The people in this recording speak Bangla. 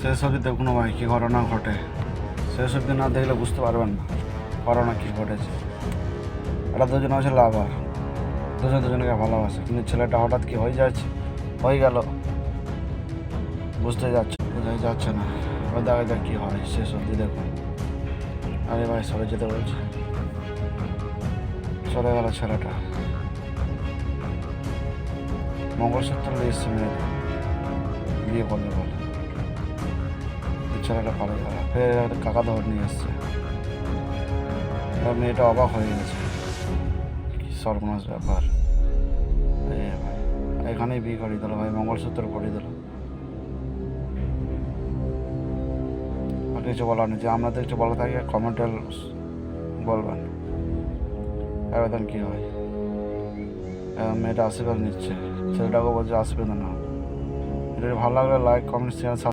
শেষ অবধি দেখুন ভাই কী ঘটনা ঘটে। শেষ অবধি না দেখলে বুঝতে পারবেন না ঘটনা কী ঘটেছে। এটা দুজনে ছিল আবার দুজনকে ভালোবাসে, কিন্তু ছেলেটা হঠাৎ কি হয়ে গেল বোঝাই যাচ্ছে না। এবার দেখা যাক কী হয় শেষ অবধি দেখুন। আরে ভাই সরে যেতে বলছে, চলে গেল ছেলেটা। মঙ্গলসূত্র এসছে মেয়েটা বিয়ে করবে বলে, ছেলেটা পালিয়ে গেল। ফের কাকা ধর নিয়ে এসছে। এবার মেয়েটা অবাক হয়ে গেছে, কি সর্বনাশ ব্যাপার। ভাই এখানেই বিয়ে করিয়ে দিল ভাই, মঙ্গলসূত্র পরিয়ে দিল। আর কিছু বলার নেই। যে আপনাদের কিছু বলা থাকে কমেন্টে বলবেন। এবার কী হয়, মেয়েটা আশীর্বাদ নিচ্ছে, ছেলেটাকে বলছে আসবে না। এটা ভালো লাগলে লাইক কমেন্ট শেয়ার